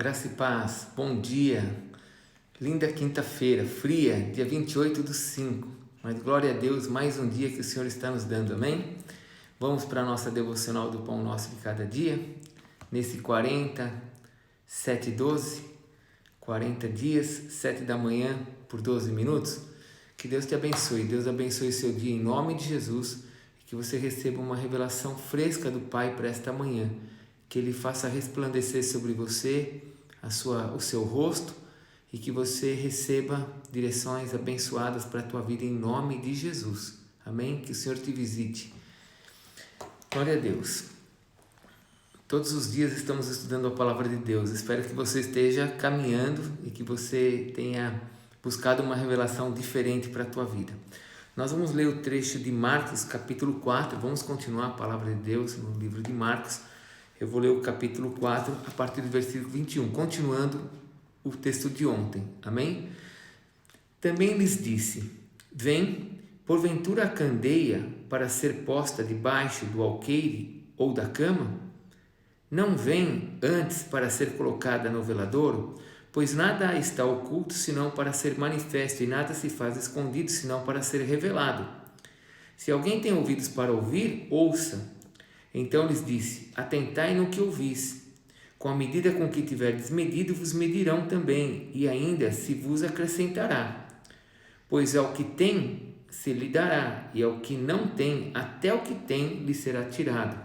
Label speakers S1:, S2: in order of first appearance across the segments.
S1: Graça e paz, bom dia, linda quinta-feira, fria, dia 28/5, mas glória a Deus, mais um dia que o Senhor está nos dando, amém? Vamos para a nossa devocional do Pão Nosso de Cada Dia, nesse 7/12, 40 dias, 7 da manhã por 12 minutos. Que Deus te abençoe, Deus abençoe seu dia em nome de Jesus, e que você receba uma revelação fresca do Pai para esta manhã, que Ele faça resplandecer sobre você o seu rosto e que você receba direções abençoadas para a tua vida em nome de Jesus. Amém? Que o Senhor te visite. Glória a Deus. Todos os dias estamos estudando a palavra de Deus. Espero que você esteja caminhando e que você tenha buscado uma revelação diferente para a tua vida. Nós vamos ler o trecho de Marcos, capítulo 4. Vamos continuar a palavra de Deus no livro de Marcos. Eu vou ler o capítulo 4 a partir do versículo 21, continuando o texto de ontem. Amém? Também lhes disse: vem, porventura a candeia para ser posta debaixo do alqueire ou da cama? Não vem antes para ser colocada no veladouro? Pois nada está oculto senão para ser manifesto, e nada se faz escondido senão para ser revelado. Se alguém tem ouvidos para ouvir, ouça. Então lhes disse: atentai no que ouvis. Com a medida com que tiverdes medido, vos medirão também, e ainda se vos acrescentará. Pois ao que tem, se lhe dará, e ao que não tem, até o que tem lhe será tirado.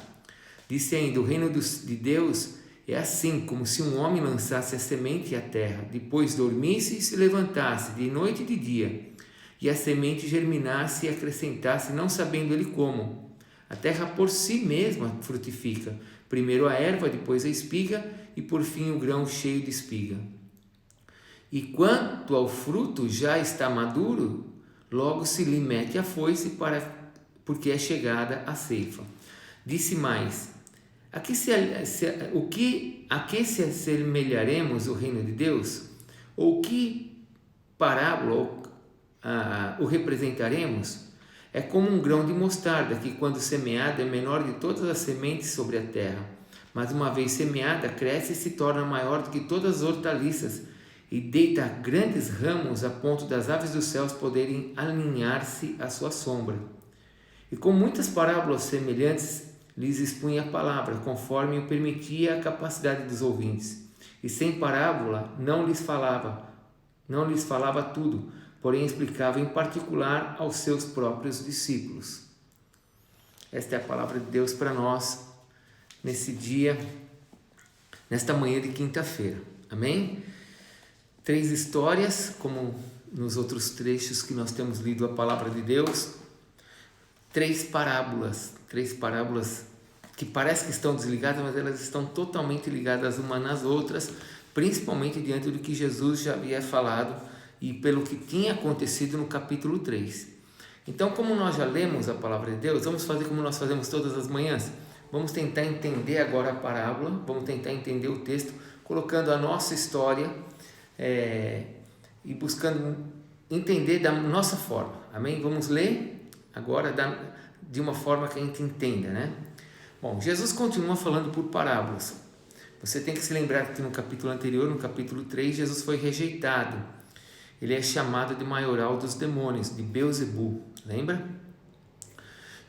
S1: Disse ainda: o reino de Deus é assim, como se um homem lançasse a semente à terra, depois dormisse e se levantasse, de noite e de dia, e a semente germinasse e acrescentasse, não sabendo ele como. A terra por si mesma frutifica, primeiro a erva, depois a espiga e por fim o grão cheio de espiga. E quanto ao fruto já está maduro, logo se lhe mete a foice, porque é chegada a ceifa. Disse mais: a que se assemelharemos o reino de Deus? Ou que parábola o representaremos? É como um grão de mostarda, que quando semeada é menor de todas as sementes sobre a terra. Mas uma vez semeada, cresce e se torna maior do que todas as hortaliças, e deita grandes ramos a ponto das aves dos céus poderem alinhar-se à sua sombra. E com muitas parábolas semelhantes lhes expunha a palavra, conforme o permitia a capacidade dos ouvintes. E sem parábola não lhes falava tudo, porém explicava em particular aos seus próprios discípulos. Esta é a palavra de Deus para nós nesse dia, nesta manhã de quinta-feira. Amém? 3 histórias, como nos outros trechos que nós temos lido a palavra de Deus. 3 parábolas que parece que estão desligadas, mas elas estão totalmente ligadas umas nas outras, principalmente diante do que Jesus já havia falado e pelo que tinha acontecido no capítulo 3. Então, como nós já lemos a palavra de Deus, vamos fazer como nós fazemos todas as manhãs. Vamos tentar entender agora a parábola, vamos tentar entender o texto, colocando a nossa história e buscando entender da nossa forma. Amém? Vamos ler agora de uma forma que a gente entenda, né? Bom, Jesus continua falando por parábolas. Você tem que se lembrar que no capítulo anterior, no capítulo 3, Jesus foi rejeitado. Ele é chamado de maioral dos demônios, de Beelzebul, lembra?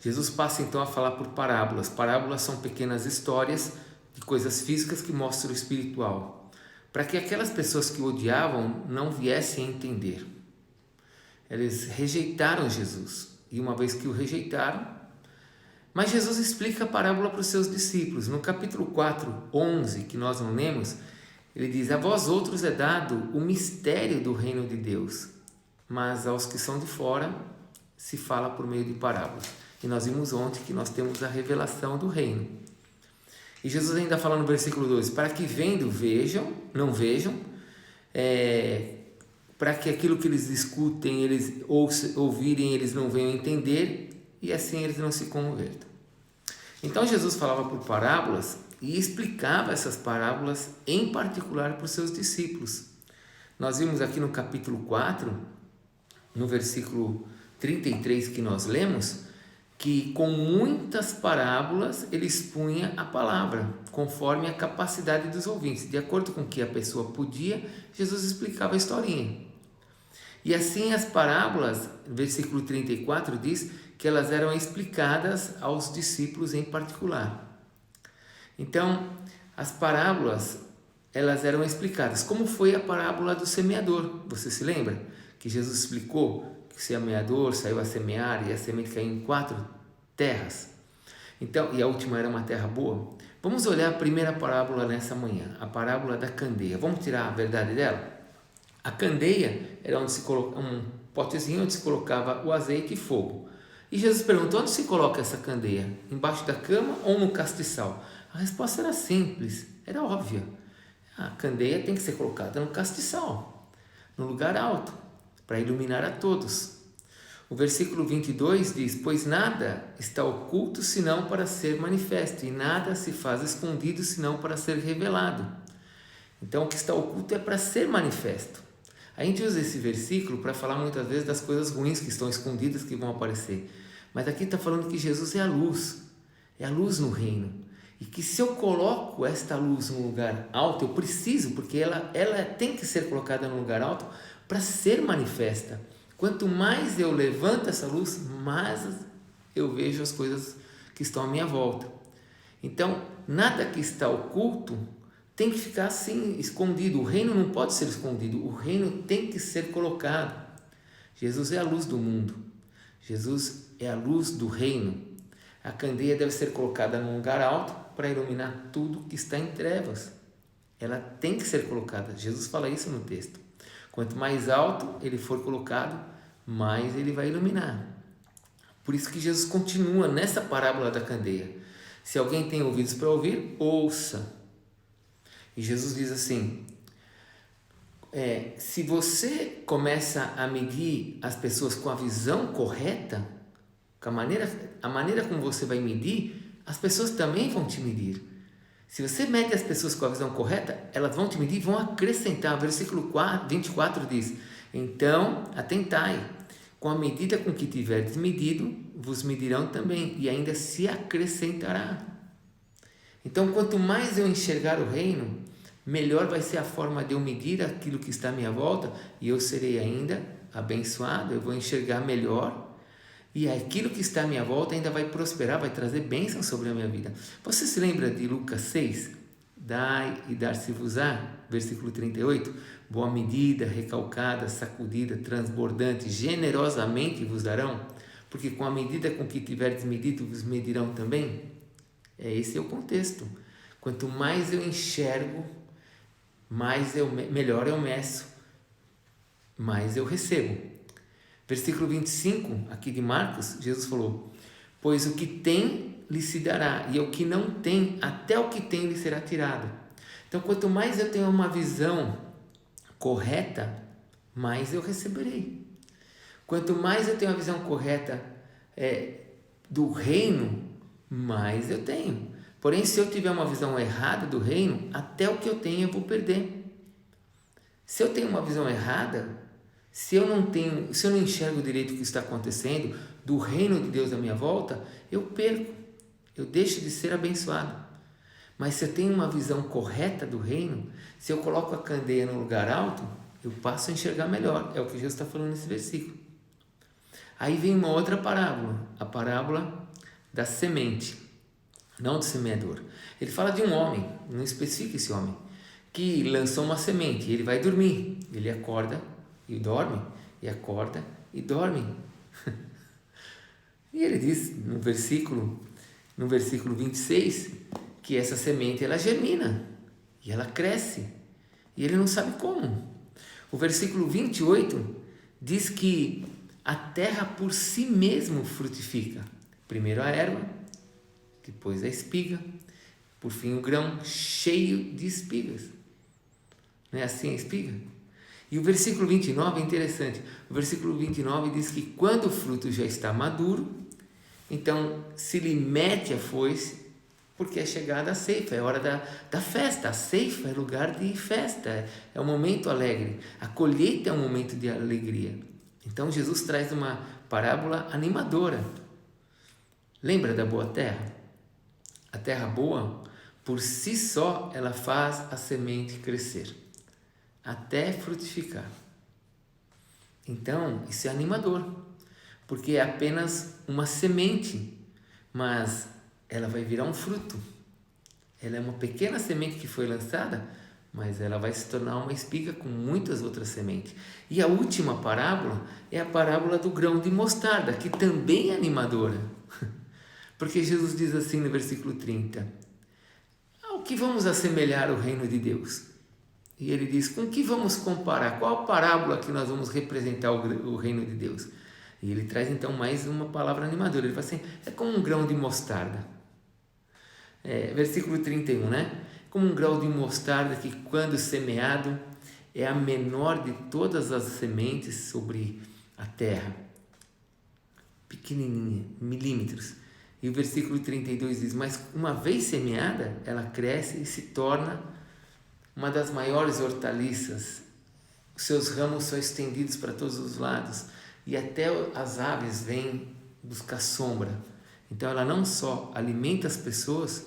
S1: Jesus passa então a falar por parábolas. Parábolas são pequenas histórias de coisas físicas que mostram o espiritual, para que aquelas pessoas que o odiavam não viessem a entender. Eles rejeitaram Jesus, e uma vez que o rejeitaram, mas Jesus explica a parábola para os seus discípulos. No capítulo 4:11, que nós não lemos, ele diz: a vós outros é dado o mistério do reino de Deus, mas aos que são de fora se fala por meio de parábolas. E nós vimos ontem que nós temos a revelação do reino. E Jesus ainda fala no versículo 2: para que vendo não vejam, para que aquilo que eles escutem, eles ouvirem, eles não venham entender, e assim eles não se convertam. Então Jesus falava por parábolas e explicava essas parábolas em particular para os seus discípulos. Nós vimos aqui no capítulo 4, no versículo 33 que nós lemos, que com muitas parábolas ele expunha a palavra, conforme a capacidade dos ouvintes. De acordo com o que a pessoa podia, Jesus explicava a historinha. E assim as parábolas, versículo 34 diz que elas eram explicadas aos discípulos em particular. Então, as parábolas, elas eram explicadas. Como foi a parábola do semeador? Você se lembra? Que Jesus explicou que o semeador saiu a semear e a semente caiu em 4 terras. Então, e a última era uma terra boa. Vamos olhar a primeira parábola nessa manhã, a parábola da candeia. Vamos tirar a verdade dela? A candeia era onde se coloca um potezinho onde se colocava o azeite e fogo. E Jesus perguntou: onde se coloca essa candeia? Embaixo da cama ou no castiçal? A resposta era simples, era óbvia. A candeia tem que ser colocada no castiçal, no lugar alto, para iluminar a todos. O versículo 22 diz: pois nada está oculto senão para ser manifesto, e nada se faz escondido senão para ser revelado. Então o que está oculto é para ser manifesto. A gente usa esse versículo para falar muitas vezes das coisas ruins que estão escondidas, que vão aparecer. Mas aqui está falando que Jesus é a luz no reino. E que se eu coloco esta luz num lugar alto, eu preciso, porque ela tem que ser colocada num lugar alto para ser manifesta. Quanto mais eu levanto essa luz, mais eu vejo as coisas que estão à minha volta. Então, nada que está oculto tem que ficar assim, escondido. O reino não pode ser escondido, o reino tem que ser colocado. Jesus é a luz do mundo, Jesus é a luz do reino. A candeia deve ser colocada num lugar alto para iluminar tudo que está em trevas. Ela tem que ser colocada, Jesus fala isso no texto. Quanto mais alto ele for colocado, mais ele vai iluminar. Por isso que Jesus continua nessa parábola da candeia. Se alguém tem ouvidos para ouvir, ouça. E Jesus diz assim, se você começa a medir as pessoas com a visão correta, com a maneira como você vai medir, as pessoas também vão te medir. Se você mede as pessoas com a visão correta, elas vão te medir e vão acrescentar. O versículo 24 diz, então atentai, com a medida com que tiverdes medido, vos medirão também, e ainda se acrescentará. Então, quanto mais eu enxergar o reino, melhor vai ser a forma de eu medir aquilo que está à minha volta, e eu serei ainda abençoado, eu vou enxergar melhor, e aquilo que está à minha volta ainda vai prosperar, vai trazer bênção sobre a minha vida. Você se lembra de Lucas 6? Dai e dar-se-vos-á, versículo 38, boa medida, recalcada, sacudida, transbordante, generosamente vos darão, porque com a medida com que tiverdes medido, vos medirão também. Esse é o contexto. Quanto mais eu enxergo, melhor eu meço, mais eu recebo. Versículo 25, aqui de Marcos, Jesus falou, pois o que tem lhe se dará, e o que não tem, até o que tem lhe será tirado. Então, quanto mais eu tenho uma visão correta, mais eu receberei. Quanto mais eu tenho a visão correta do reino, mais eu tenho. Porém, se eu tiver uma visão errada do reino, até o que eu tenho eu vou perder. Se eu tenho uma visão errada, se eu não enxergo direito o que está acontecendo, do reino de Deus à minha volta, eu perco, eu deixo de ser abençoado. Mas se eu tenho uma visão correta do reino, se eu coloco a candeia no lugar alto, eu passo a enxergar melhor. É o que Jesus está falando nesse versículo. Aí vem uma outra parábola, a parábola da semente, não do semeador. Ele fala de um homem, não especifica esse homem, que lançou uma semente, ele vai dormir, ele acorda e dorme, e acorda e dorme. E ele diz no versículo 26, que essa semente ela germina, e ela cresce, e ele não sabe como. O versículo 28 diz que a terra por si mesmo frutifica. Primeiro a erva, depois a espiga, por fim o grão cheio de espigas. Não é assim a espiga? E o versículo 29 é interessante. O versículo 29 diz que quando o fruto já está maduro, então se lhe mete a foice, porque é chegada a ceifa, é hora da festa. A ceifa é lugar de festa, é um momento alegre. A colheita é um momento de alegria. Então Jesus traz uma parábola animadora. Lembra da boa terra? A terra boa, por si só, ela faz a semente crescer, até frutificar. Então, isso é animador, porque é apenas uma semente, mas ela vai virar um fruto. Ela é uma pequena semente que foi lançada, mas ela vai se tornar uma espiga com muitas outras sementes. E a última parábola é a parábola do grão de mostarda, que também é animadora. Porque Jesus diz assim no versículo 30, ao que vamos assemelhar o reino de Deus? E ele diz, com que vamos comparar? Qual a parábola que nós vamos representar o reino de Deus? E ele traz então mais uma palavra animadora. Ele fala assim, é como um grão de mostarda. Versículo 31, né? Como um grão de mostarda que, quando semeado, é a menor de todas as sementes sobre a terra. Pequenininha, milímetros. E o versículo 32 diz, mas uma vez semeada, ela cresce e se torna uma das maiores hortaliças. Os seus ramos são estendidos para todos os lados e até as aves vêm buscar sombra. Então ela não só alimenta as pessoas,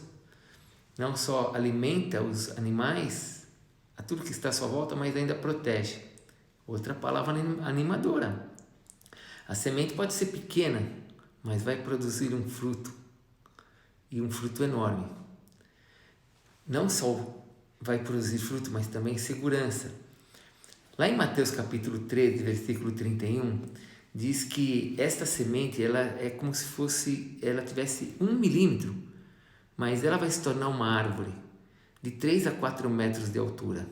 S1: não só alimenta os animais, a tudo que está à sua volta, mas ainda protege. Outra palavra animadora. A semente pode ser pequena, mas vai produzir um fruto, e um fruto enorme. Não só vai produzir fruto, mas também segurança. Lá em Mateus capítulo 13, versículo 31, diz que esta semente, ela é como se fosse, ela tivesse 1 milímetro, mas ela vai se tornar uma árvore de 3 a 4 metros de altura.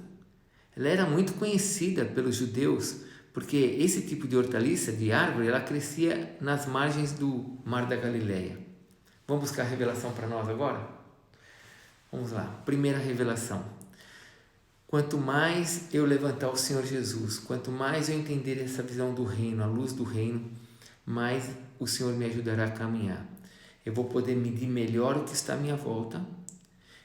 S1: Ela era muito conhecida pelos judeus, porque esse tipo de hortaliça, de árvore, ela crescia nas margens do Mar da Galileia. Vamos buscar a revelação para nós agora? Vamos lá, primeira revelação. Quanto mais eu levantar o Senhor Jesus, quanto mais eu entender essa visão do reino, a luz do reino, mais o Senhor me ajudará a caminhar. Eu vou poder medir melhor o que está à minha volta,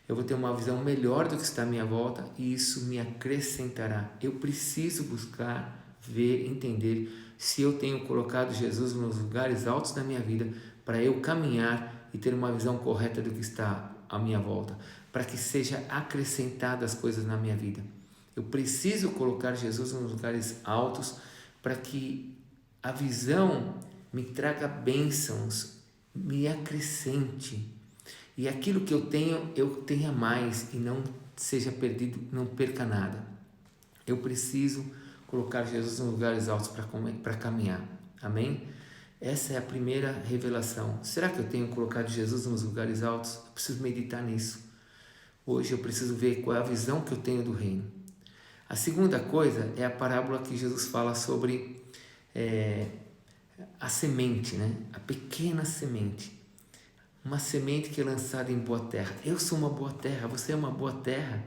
S1: eu vou ter uma visão melhor do que está à minha volta e isso me acrescentará. Eu preciso buscar, ver, entender se eu tenho colocado Jesus nos lugares altos da minha vida para eu caminhar e ter uma visão correta do que está à minha volta, para que seja acrescentada as coisas na minha vida. Eu preciso colocar Jesus nos lugares altos para que a visão me traga bênçãos, me acrescente. E aquilo que eu tenha mais e não seja perdido, não perca nada. Eu preciso colocar Jesus nos lugares altos para caminhar. Amém? Essa é a primeira revelação. Será que eu tenho colocado Jesus nos lugares altos? Eu preciso meditar nisso. Hoje eu preciso ver qual é a visão que eu tenho do reino. A segunda coisa é a parábola que Jesus fala sobre a semente, né? A pequena semente. Uma semente que é lançada em boa terra. Eu sou uma boa terra, você é uma boa terra.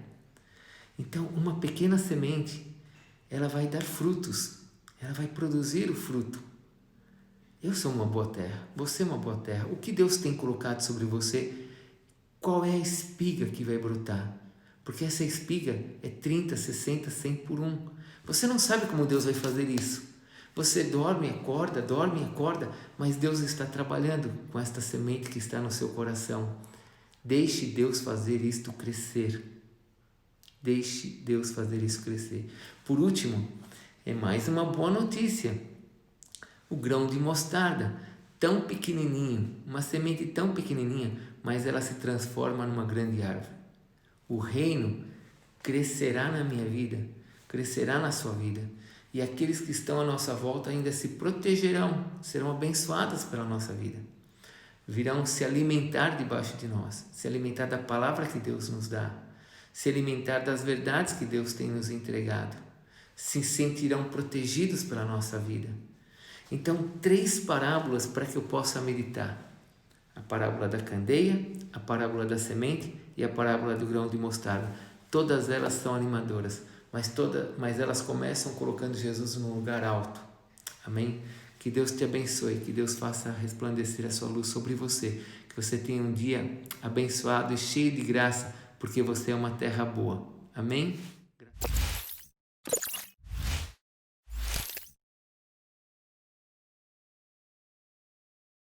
S1: Então, uma pequena semente, ela vai dar frutos, ela vai produzir o fruto. Eu sou uma boa terra, você é uma boa terra. O que Deus tem colocado sobre você? Qual é a espiga que vai brotar? Porque essa espiga é 30, 60, 100 por 1. Você não sabe como Deus vai fazer isso. Você dorme e acorda, mas Deus está trabalhando com esta semente que está no seu coração. Deixe Deus fazer isto crescer. Deixe Deus fazer isso crescer. Por último, é mais uma boa notícia. O grão de mostarda, tão pequenininho, uma semente tão pequenininha, mas ela se transforma numa grande árvore. O reino crescerá na minha vida, crescerá na sua vida. E aqueles que estão à nossa volta ainda se protegerão, serão abençoados pela nossa vida. Virão se alimentar debaixo de nós, se alimentar da palavra que Deus nos dá, se alimentar das verdades que Deus tem nos entregado, se sentirão protegidos pela nossa vida. Então, 3 parábolas para que eu possa meditar. A parábola da candeia, a parábola da semente e a parábola do grão de mostarda. Todas elas são animadoras, mas elas começam colocando Jesus num lugar alto. Amém? Que Deus te abençoe, que Deus faça resplandecer a sua luz sobre você, que você tenha um dia abençoado e cheio de graça, porque você é uma terra boa. Amém?